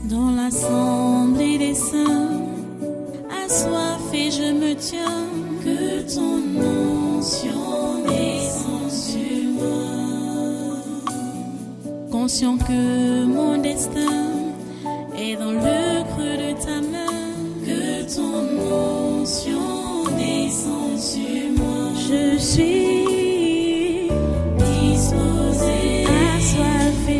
Dans l'assemblée des saints, assoiffé je me tiens, que ton onction descende sur moi. Conscient que mon destin est dans le creux de ta main, que ton onction descende sur moi. Je suis disposé, assoiffé,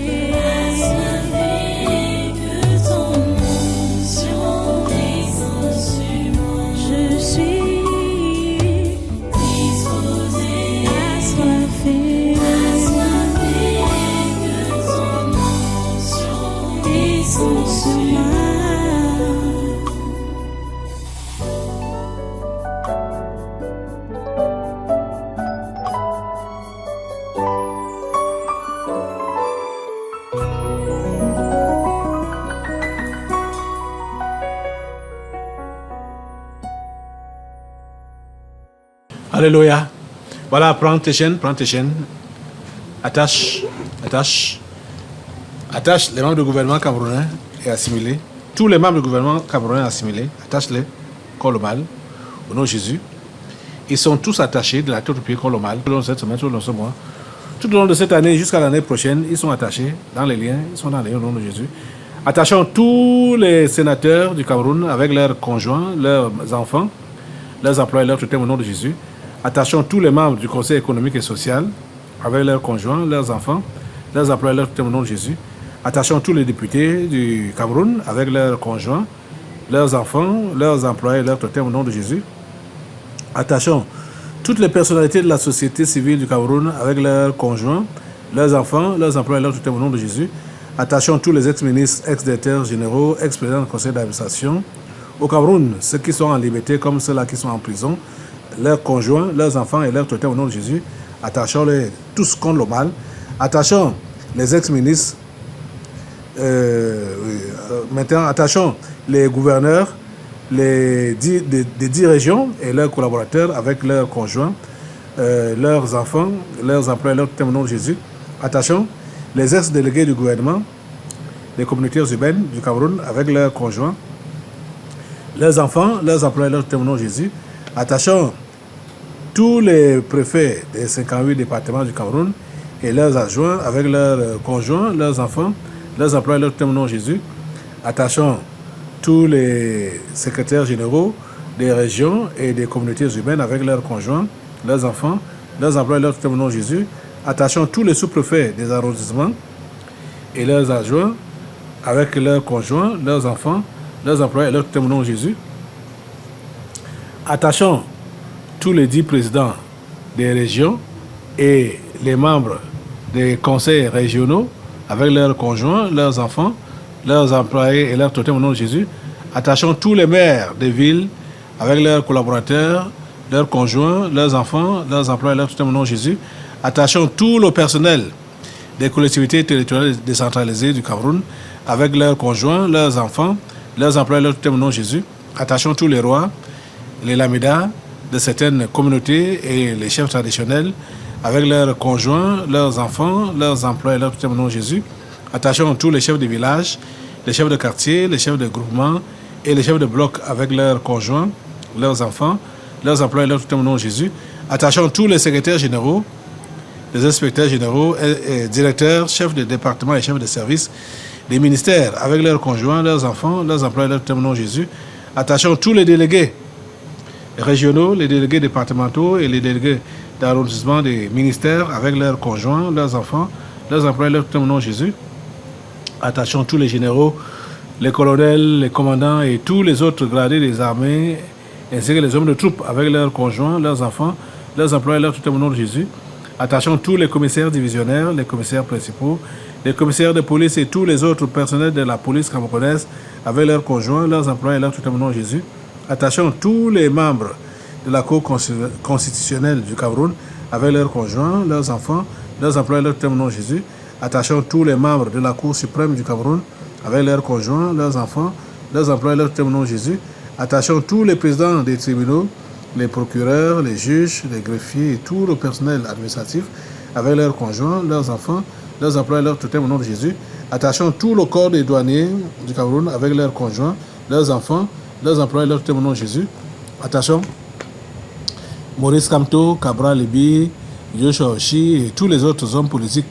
que ton onction descende sur moi. Je suis disposé, assoiffé, que ton onction descende sur moi. Alléluia. Voilà, prends tes chaînes. Attache les membres du gouvernement camerounais et assimilés. Tous les membres du gouvernement camerounais assimilés, attache-les, colle au mal, au nom de Jésus. Ils sont tous attachés de la tête aux pieds, colle au mal, tout au long de cette semaine, tout au long de ce mois. Tout au long de cette année jusqu'à l'année prochaine, ils sont attachés dans les liens, ils sont dans les liens au nom de Jésus. Attachons tous les sénateurs du Cameroun avec leurs conjoints, leurs enfants, leurs employés, leurs tutelles au nom de Jésus. Attachons tous les membres du Conseil économique et social avec leurs conjoints, leurs enfants, leurs employés, leurs tutelles au nom de Jésus. Attachons tous les députés du Cameroun avec leurs conjoints, leurs enfants, leurs employés, leurs tutelles au nom de Jésus. Attachons toutes les personnalités de la société civile du Cameroun avec leurs conjoints, leurs enfants, leurs employés, leurs tutelles au nom de Jésus. Attachons tous les ex-ministres, ex-directeurs généraux, ex-présidents du conseil d'administration au Cameroun, ceux qui sont en liberté comme ceux-là qui sont en prison, leurs conjoints, leurs enfants et leurs tutelles au nom de Jésus. Attachons-les tous contre le mal. Attachons les ex-ministres. Maintenant, attachons les gouverneurs des 10 régions et leurs collaborateurs avec leurs conjoints, leurs enfants, leurs employés, leurs tutelles au nom de Jésus. Attachons les ex-délégués du gouvernement, des communautés urbaines du Cameroun avec leurs conjoints, leurs enfants, leurs employés, leurs tutelles au nom de Jésus. Attachons tous les préfets des 58 départements du Cameroun et leurs adjoints avec leurs conjoints, leurs enfants, leurs employés, leurs tutelles au nom de Jésus. Attachons tous les secrétaires généraux des régions et des communautés urbaines avec leurs conjoints, leurs enfants, leurs employés, leurs tutelles au nom de Jésus. Attachons tous les sous-préfets des arrondissements et leurs adjoints avec leurs conjoints, leurs enfants, leurs employés, leurs tutelles au nom de Jésus. Attachons tous les 10 présidents des régions et les membres des conseils régionaux avec leurs conjoints, leurs enfants, leurs employés et leurs tutelles au nom de Jésus. Attachons tous les maires des villes avec leurs collaborateurs, leurs conjoints, leurs enfants, leurs employés et leurs tutelles au nom de Jésus. Attachons tout le personnel des collectivités territoriales décentralisées du Cameroun avec leurs conjoints, leurs enfants, leurs employés et leurs tutelles au nom de Jésus. Attachons tous les rois, les lamidas de certaines communautés et les chefs traditionnels avec leurs conjoints, leurs enfants, leurs employés et leurs tutelles au nom de Jésus. Attachons tous les chefs de village, les chefs de quartier, les chefs de groupement et les chefs de bloc avec leurs conjoints, leurs enfants, leurs employés et leurs tutelles au nom de Jésus. Attachons tous les secrétaires généraux, les inspecteurs généraux, et directeurs, chefs de département et chefs de service des ministères avec leurs conjoints, leurs enfants, leurs employés et leurs tutelles au nom de Jésus. Attachons tous les délégués régionaux, les délégués départementaux et les délégués d'arrondissement des ministères avec leurs conjoints, leurs enfants, leurs employés, leurs tutelles au nom de Jésus. Attachons tous les généraux, les colonels, les commandants et tous les autres gradés des armées, ainsi que les hommes de troupes avec leurs conjoints, leurs enfants, leurs employés, leurs tutelles au nom de Jésus. Attachons tous les commissaires divisionnaires, les commissaires principaux, les commissaires de police et tous les autres personnels de la police camerounaise avec leurs conjoints, leurs employés et leurs tutelles au nom de Jésus. Attachons tous les membres de la Cour constitutionnelle du Cameroun avec leurs conjoints, leurs enfants, leurs employés et leurs tutelles au nom de Jésus. Attachons tous les membres de la Cour suprême du Cameroun avec leurs conjoints, leurs enfants, leurs employés et leurs tutelles au nom de Jésus. Attachons tous les présidents des tribunaux, les procureurs, les juges, les greffiers et tout le personnel administratif avec leurs conjoints, leurs enfants, leurs employés et leurs tutelles au nom de Jésus. Attachons tout le corps des douaniers du Cameroun avec leurs conjoints, leurs enfants, leurs employés, leurs tutelles au nom de Jésus. Attachons Maurice Kamto, Cabral Libi, Joshua Oshi et tous les autres hommes politiques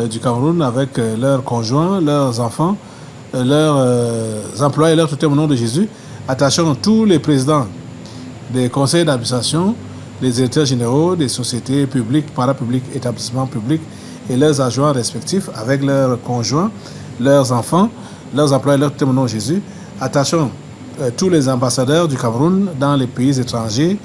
du Cameroun avec leurs conjoints, leurs enfants, leurs employés, leurs tutelles au nom de Jésus. Attachons tous les présidents des conseils d'administration, les directeurs généraux des sociétés publiques, parapubliques, établissements publics et leurs adjoints respectifs avec leurs conjoints, leurs enfants, leurs employés, leurs tutelles au nom de Jésus. Attachons tous les ambassadeurs du Cameroun dans les pays étrangers,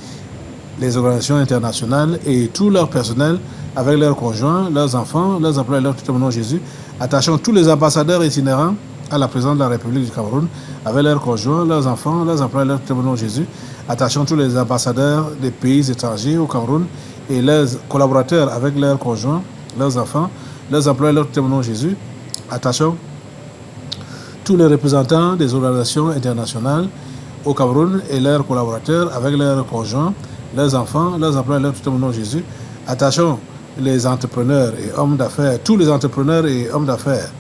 les organisations internationales et tout leur personnel avec leurs conjoints, leurs enfants, leurs employés, leurs tutelles au nom de Jésus. Attachons tous les ambassadeurs itinérants à la présidence de la République du Cameroun avec leurs conjoints, leurs enfants, leurs employés, leurs tutelles au nom de Jésus. Attachons tous les ambassadeurs des pays étrangers au Cameroun et leurs collaborateurs avec leurs conjoints, leurs enfants, leurs employés, leurs tutelles au nom de Jésus. Attachons tous les représentants des organisations internationales au Cameroun et leurs collaborateurs avec leurs conjoints, leurs enfants, leurs employés, leurs tutelles au nom de Jésus. Attachons les entrepreneurs et hommes d'affaires, tous les entrepreneurs et hommes d'affaires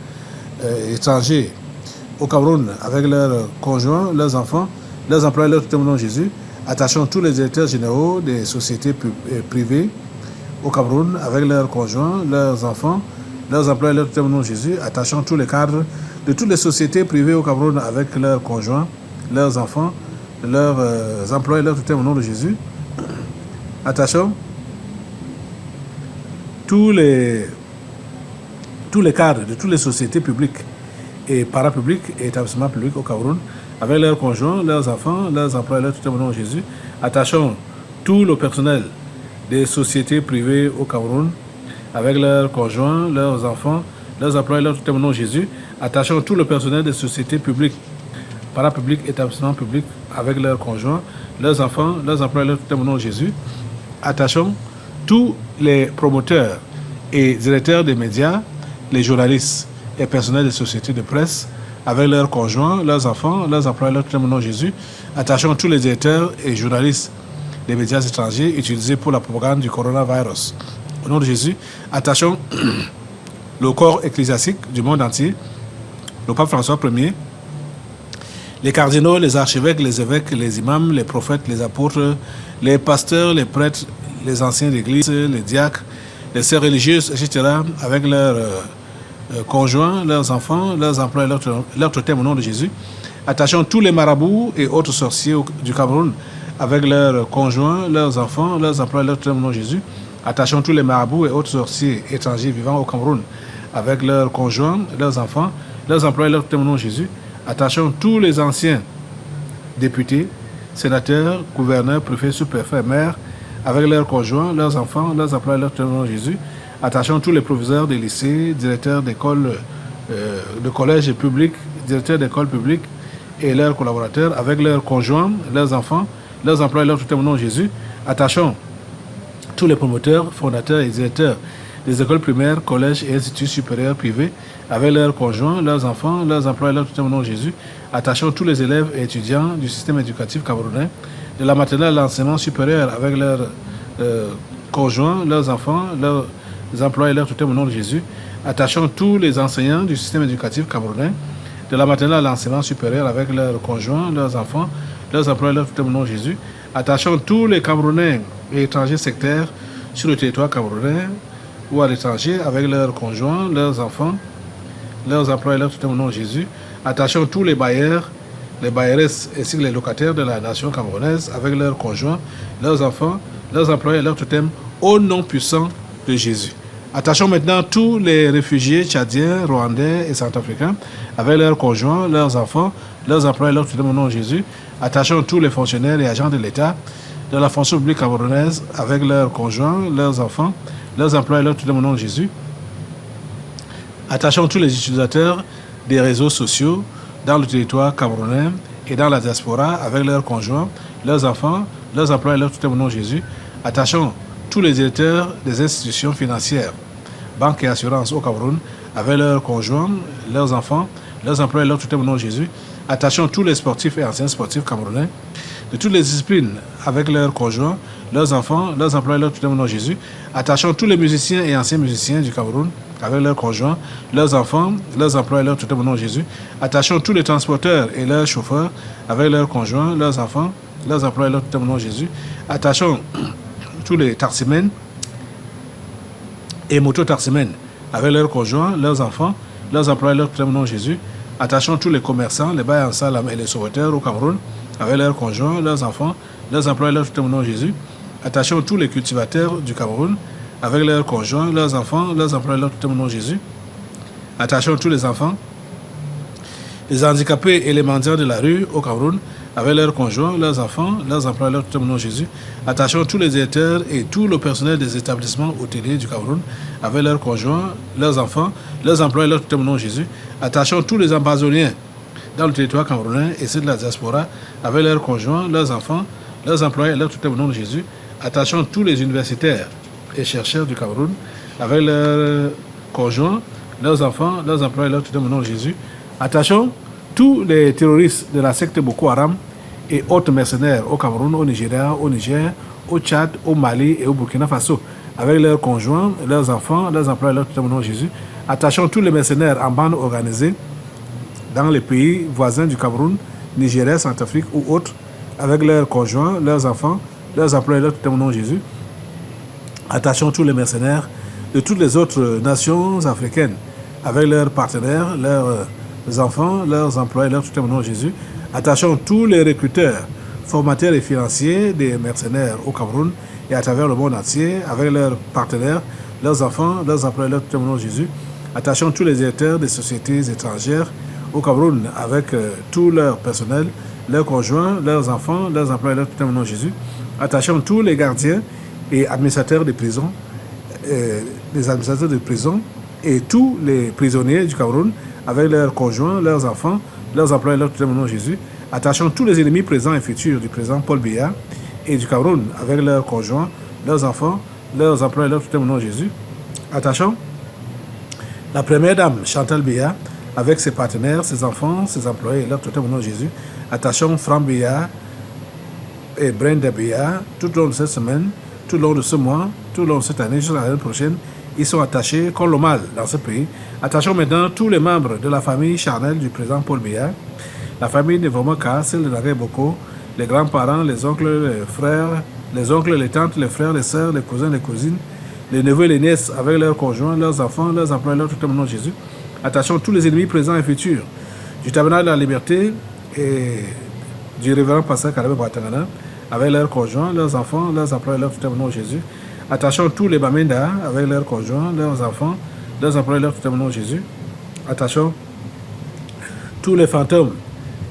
étrangers au Cameroun avec leurs conjoints, leurs enfants, leurs employés, leurs tutelles au nom de Jésus. Attachons tous les directeurs généraux des sociétés privées au Cameroun avec leurs conjoints, leurs enfants, leurs employés, leurs tutelles au nom de Jésus. Attachons tous les cadres de toutes les sociétés privées au Cameroun avec leurs conjoints, leurs enfants, leurs employés, leurs tutelles au nom de Jésus. Attachons tous les cadres de toutes les sociétés publiques et parapubliques et établissements publics au Cameroun avec leurs conjoints, leurs enfants, leurs employés, leurs tutelles au nom de Jésus. Attachons tout le personnel des sociétés privées au Cameroun avec leurs conjoints, leurs enfants, leurs employés, leurs tutelles au nom de Jésus. Attachons tout le personnel des sociétés publiques, parapubliques, établissements publics avec leurs conjoints, leurs enfants, leurs employés, leurs tutelles au nom de Jésus. Attachons tous les promoteurs et directeurs des médias, les journalistes et personnels des sociétés de presse avec leurs conjoints, leurs enfants, leurs employés, leurs tutelles au nom de Jésus. Attachons tous les directeurs et journalistes des médias étrangers utilisés pour la propagande du coronavirus. Au nom de Jésus, attachons le corps ecclésiastique du monde entier, le pape François Ier, les cardinaux, les archevêques, les évêques, les imams, les prophètes, les apôtres, les pasteurs, les prêtres, les anciens d'église, les diacres, les sœurs religieuses, etc., avec leurs conjoints, leurs enfants, leurs employés, leurs tutelles au nom de Jésus. Attachons tous les marabouts et autres sorciers du Cameroun avec leurs conjoints, leurs enfants, leurs employés, leurs tutelles au nom de Jésus. Attachons tous les marabouts et autres sorciers étrangers vivant au Cameroun avec leurs conjoints, leurs enfants, leurs employés, leurs tutelles au nom de Jésus. Attachons tous les anciens députés, sénateurs, gouverneurs, préfets, sous-préfets, maires, avec leurs conjoints, leurs enfants, leurs employés, leurs tutelles au nom de Jésus. Attachons tous les proviseurs des lycées, directeurs d'écoles, de collèges publics, directeurs d'écoles publiques et leurs collaborateurs, avec leurs conjoints, leurs enfants, leurs employés, leurs tutelles au nom de Jésus. Attachons tous les promoteurs, fondateurs et directeurs des écoles primaires, collèges et instituts supérieurs privés, avec leurs conjoints, leurs enfants, leurs employés, leurs tutelles au nom de Jésus. Attachons tous les élèves et étudiants du système éducatif camerounais, de la maternelle à l'enseignement supérieur, avec leurs conjoints, leurs enfants, leurs employés, leurs tutelles au nom de Jésus. Attachons tous les enseignants du système éducatif camerounais, de la maternelle à l'enseignement supérieur, avec leurs conjoints, leurs enfants, leurs employés, leurs tutelles au nom de Jésus. Attachons tous les Camerounais et étrangers sectaires sur le territoire camerounais ou à l'étranger, avec leurs conjoints, leurs enfants, leurs employés, leurs tutelles au nom de Jésus. Attachons tous les bailleurs, les bailleresses ainsi que les locataires de la nation camerounaise avec leurs conjoints, leurs enfants, leurs employés, leurs tutelles au nom puissant de Jésus. Attachons maintenant tous les réfugiés tchadiens, rwandais et centrafricains avec leurs conjoints, leurs enfants, leurs employés, leurs tutelles au nom de Jésus. Attachons tous les fonctionnaires et agents de l'État de la fonction publique camerounaise avec leurs conjoints, leurs enfants, leurs employés, leurs tutelles au nom de Jésus. Attachons tous les utilisateurs des réseaux sociaux dans le territoire camerounais et dans la diaspora avec leurs conjoints, leurs enfants, leurs employés, leurs tutelles au nom de Jésus. Attachons tous les directeurs des institutions financières, banques et assurances au Cameroun avec leurs conjoints, leurs enfants, leurs employés, leurs tutelles au nom de Jésus. Attachons tous les sportifs et anciens sportifs camerounais de toutes les disciplines avec leurs conjoints, leurs enfants, leurs employés, leurs tutelles au nom de Jésus. Attachons tous les musiciens et anciens musiciens du Cameroun avec leurs conjoints, leurs enfants, leurs emplois et leurs tuteurs au nom de Jésus. Attachons tous les transporteurs et leurs chauffeurs avec leurs conjoints, leurs enfants, leurs emplois et leurs tuteurs au nom de Jésus. Attachons tous les taximens et mototaximens avec leurs conjoints, leurs enfants, leurs emplois et leurs tuteurs au nom de Jésus. Attachons tous les commerçants, les bailleurs en salle et les sauveteurs au Cameroun avec leurs conjoints, leurs enfants, leurs emplois et leurs tuteurs au nom de Jésus. Attachons tous les cultivateurs du Cameroun avec leurs conjoints, leurs enfants, leurs emplois et leurs tuteurs au nom de Jésus. Attachons tous les enfants, les handicapés et les mendiants de la rue au Cameroun avec leurs conjoints, leurs enfants, leurs emplois et leurs tuteurs au nom de Jésus. Attachons tous les directeurs et tout le personnel des établissements hôteliers du Cameroun avec leurs conjoints, leurs enfants, leurs emplois et leurs tuteurs au nom de Jésus. Attachons tous les ambazoniens dans le territoire camerounais et ceux de la diaspora avec leurs conjoints, leurs enfants, leurs employés et leurs tuteurs au nom de Jésus. Attachons tous les universitaires et chercheurs du Cameroun avec leurs conjoints, leurs enfants, leurs employés et leurs tuteurs au nom de Jésus. Attachons tous les terroristes de la secte Boko Haram et autres mercenaires au Cameroun, au Nigeria, au Niger, au Tchad, au Mali et au Burkina Faso avec leurs conjoints, leurs enfants, leurs employés et leurs tuteurs au nom de Jésus. Attachons tous les mercenaires en bande organisée dans les pays voisins du Cameroun, Nigeria, Centrafrique ou autres, avec leurs conjoints, leurs enfants, leurs employés et leurs tuteurs au nom de Jésus. Attachons tous les mercenaires de toutes les autres nations africaines, avec leurs partenaires, leurs enfants, leurs employés, leurs tuteurs au nom de Jésus. Attachons tous les recruteurs, formateurs et financiers des mercenaires au Cameroun et à travers le monde entier, avec leurs partenaires, leurs enfants, leurs employés, leurs tuteurs au nom de Jésus. Attachons tous les directeurs des sociétés étrangères au Cameroun avec tout leur personnel, leurs conjoints, leurs enfants, leurs employés, leurs tuteurs au nom de Jésus. Attachons tous les gardiens et administrateurs de prison, et tous les prisonniers du Cameroun avec leurs conjoints, leurs enfants, leurs employés, leurs tuteurs au nom de Jésus. Attachons tous les ennemis présents et futurs du président Paul Biya et du Cameroun avec leurs conjoints, leurs enfants, leurs employés, leurs tuteurs au nom de Jésus. Attachons la première dame Chantal Biya avec ses partenaires, ses enfants, ses employés et leurs tuteurs au nom de Jésus. Attachons Franck Biya et Brenda Biya tout au long de cette semaine, tout au long de ce mois, tout au long de cette année, jusqu'à l'année prochaine. Ils sont attachés comme le mal dans ce pays. Attachons maintenant tous les membres de la famille charnelle du président Paul Biya, la famille de Vomoka, celle de Nagay Boko, les grands-parents, les oncles, les frères, les oncles, les tantes, les frères, les sœurs, les cousins, les cousines, les neveux et les nièces avec leurs conjoints, leurs enfants, leurs employés, leurs tuteurs au nom de Jésus. Attachons tous les ennemis présents et futurs du tabernacle de la liberté et du révérend pasteur Kalebe Bratangana avec leurs conjoints, leurs enfants, leurs employés, leurs tuteurs au nom de Jésus. Attachons tous les Bamenda avec leurs conjoints, leurs enfants, leurs employés, leurs tuteurs au nom de Jésus. Attachons tous les fantômes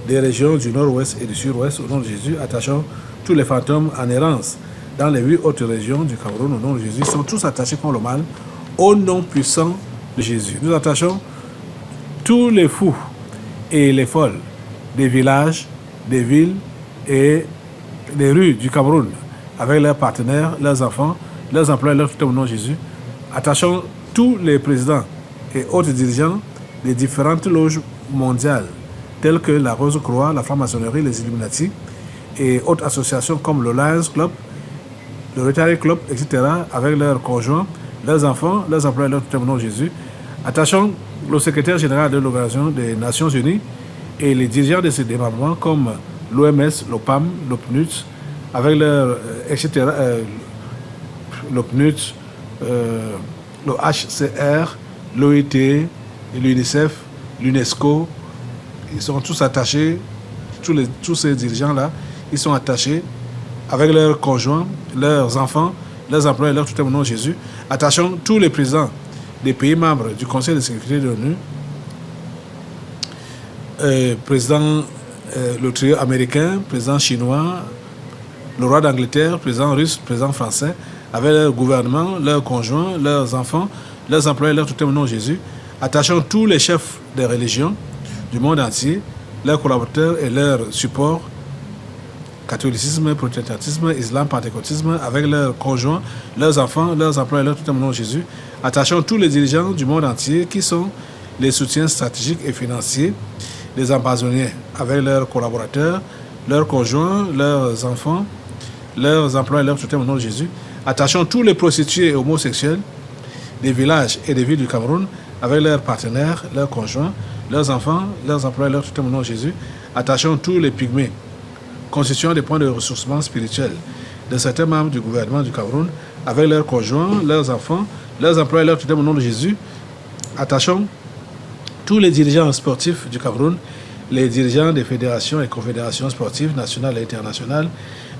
des régions du nord-ouest et du sud-ouest au nom de Jésus. Attachons tous les fantômes en errance dans les 8 autres régions du Cameroun au nom de Jésus. Ils sont tous attachés contre le mal au nom puissant de Jésus. Nous attachons tous les fous et les folles des villages, des villes et des rues du Cameroun avec leurs partenaires, leurs enfants, leurs employés, leurs tuteurs au nom de Jésus. Attachons tous les présidents et autres dirigeants des différentes loges mondiales telles que la Rose-Croix, la franc-maçonnerie, les Illuminati et autres associations comme le Lions Club, le Rotary Club, etc. avec leurs conjoints, leurs enfants, leurs employés, leurs tuteurs au nom de Jésus. Attachons le secrétaire général de l'Organisation des Nations Unies et les dirigeants de ces départements comme l'OMS, l'OPAM, l'OPNUT, avec leurs, etc., l'OPNUT, le HCR, l'OIT, l'UNICEF, l'UNESCO. Ils sont tous attachés, tous ces dirigeants-là, ils sont attachés avec leurs conjoints, leurs enfants, leurs employés, leurs tuteurs au nom de Jésus. Attachons tous les présidents des pays membres du Conseil de sécurité de l'ONU, président le trio américain, président chinois, le roi d'Angleterre, président russe, président français, avec leur gouvernement, leurs conjoints, leurs enfants, leurs employés, leurs tuteurs au nom de Jésus. Attachons tous les chefs des religions du monde entier, leurs collaborateurs et leurs supports, catholicisme, protestantisme, islam, pentecôtisme, avec leurs conjoints, leurs enfants, leurs employés, leurs tuteurs au nom de Jésus. Attachons tous les dirigeants du monde entier qui sont les soutiens stratégiques et financiers des ambazoniens, avec leurs collaborateurs, leurs conjoints, leurs enfants, leurs employés, leurs tuteurs au nom de Jésus. Attachons tous les prostituées et homosexuels des villages et des villes du Cameroun avec leurs partenaires, leurs conjoints, leurs enfants, leurs employés, leurs tuteurs au nom de Jésus. Attachons tous les pygmées constituant des points de ressourcement spirituel de certains membres du gouvernement du Cameroun avec leurs conjoints, leurs enfants, leurs employés, leurs tuteurs au nom de Jésus. Attachons tous les dirigeants sportifs du Cameroun, les dirigeants des fédérations et confédérations sportives nationales et internationales,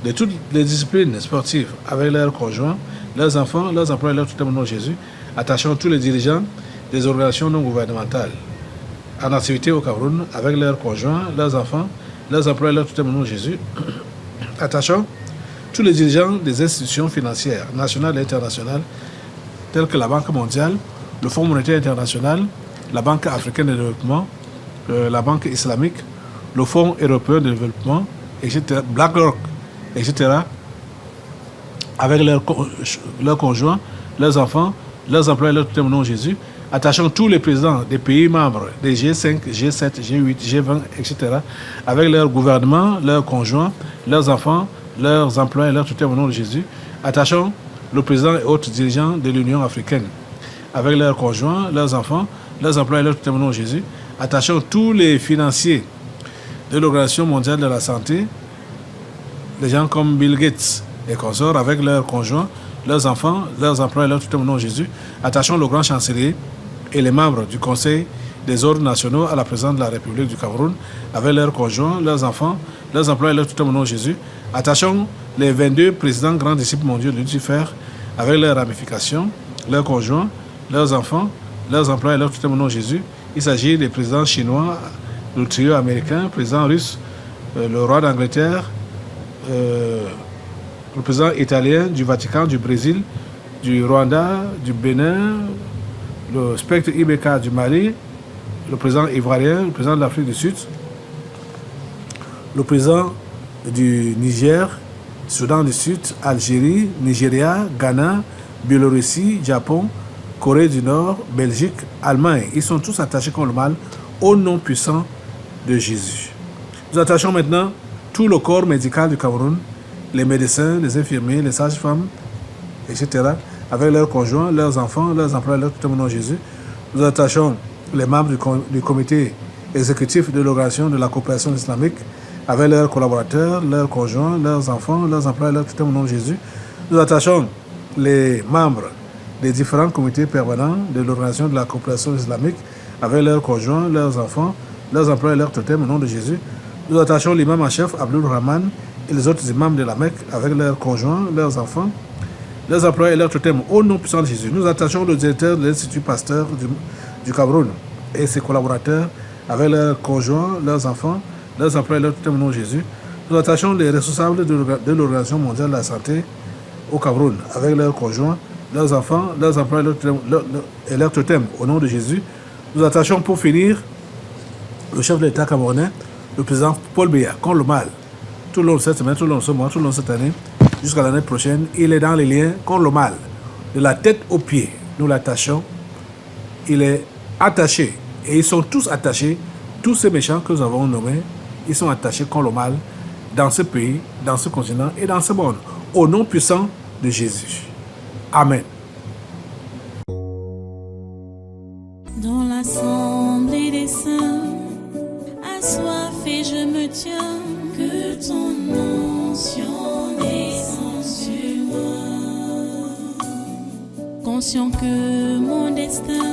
de toutes les disciplines sportives avec leurs conjoints, leurs enfants, leurs employés, leurs tuteurs au nom de Jésus. Attachons tous les dirigeants des organisations non gouvernementales en activité au Cameroun avec leurs conjoints, leurs enfants, leurs employés, leurs tuteurs au nom de Jésus. Attachons tous les dirigeants des institutions financières nationales et internationales telles que la Banque mondiale, le Fonds monétaire international, la Banque africaine de développement, la Banque islamique, le Fonds européen de développement, etc., BlackRock, etc., avec leurs conjoints, leurs enfants, leurs employés, leurs tuteurs au nom de Jésus. Attachons tous les présidents des pays membres des G5, G7, G8, G20, etc., avec leurs gouvernements, leurs conjoints, leurs enfants, leurs employés, leurs tuteurs au nom de Jésus. Attachons le président et autres dirigeants de l'Union africaine, avec leurs conjoints, leurs enfants, leurs employés, leurs tuteurs au nom de Jésus. Attachons tous les financiers de l'Organisation mondiale de la santé, les gens comme Bill Gates et consorts, avec leurs conjoints, leurs enfants, leurs employés, leurs tuteurs au nom de Jésus. Attachons le grand chancelier et les membres du Conseil des ordres nationaux à la présidence de la République du Cameroun, avec leurs conjoints, leurs enfants, leurs employés, leurs tuteurs au nom de Jésus. Attachons les 22 présidents grands disciples mondiaux de Lucifer, avec leurs ramifications, leurs conjoints, leurs enfants, leurs employés, leurs tuteurs au nom de Jésus. Il s'agit des présidents chinois, le trio américain, le président russe, le roi d'Angleterre, le président italien, du Vatican, du Brésil, du Rwanda, du Bénin, le spectre Ibeka du Mali, le président ivoirien, le président de l'Afrique du Sud, le président du Niger, Soudan du Sud, Algérie, Nigeria, Ghana, Biélorussie, Japon, Corée du Nord, Belgique, Allemagne. Ils sont tous attachés contre le mal au nom puissant de Jésus. Nous attachons maintenant tout le corps médical du Cameroun, les médecins, les infirmiers, les sages-femmes, etc., avec leurs conjoints, leurs enfants, leurs employés, leurs tuteurs au nom de Jésus. Nous attachons les membres du comité exécutif de l'organisation de la coopération islamique, avec leurs collaborateurs, leurs conjoints, leurs enfants, leurs employés, leurs tuteurs au nom de Jésus. Nous attachons les membres des différents comités permanents de l'organisation de la coopération islamique, avec leurs conjoints, leurs enfants, leurs employés, leurs tuteurs au nom de Jésus. Nous attachons l'imam en chef Abdul Rahman et les autres imams de la Mecque, avec leurs conjoints, leurs enfants, leurs employés et leurs tuteurs au nom puissant de Jésus. Nous attachons le directeur de l'Institut Pasteur du Cameroun et ses collaborateurs, avec leurs conjoints, leurs enfants, leurs employés et leurs tuteurs au nom de Jésus. Nous attachons les responsables de l'Organisation mondiale de la santé au Cameroun, avec leurs conjoints, leurs enfants, leurs employés et leurs tuteurs au nom de Jésus. Nous attachons pour finir le chef de l'État camerounais, le président Paul Biya, contre le mal. Tout le long de cette semaine, tout le long de ce mois, tout le long de cette année, jusqu'à l'année prochaine, il est dans les liens contre le mal. De la tête aux pieds, nous l'attachons. Il est attaché. Et ils sont tous attachés. Tous ces méchants que nous avons nommés, ils sont attachés contre le mal dans ce pays, dans ce continent et dans ce monde. Au nom puissant de Jésus. Amen. Dans l'assemblée des saints, assoiffé je me tiens, que ton onction descende sur moi. Conscient que mon destin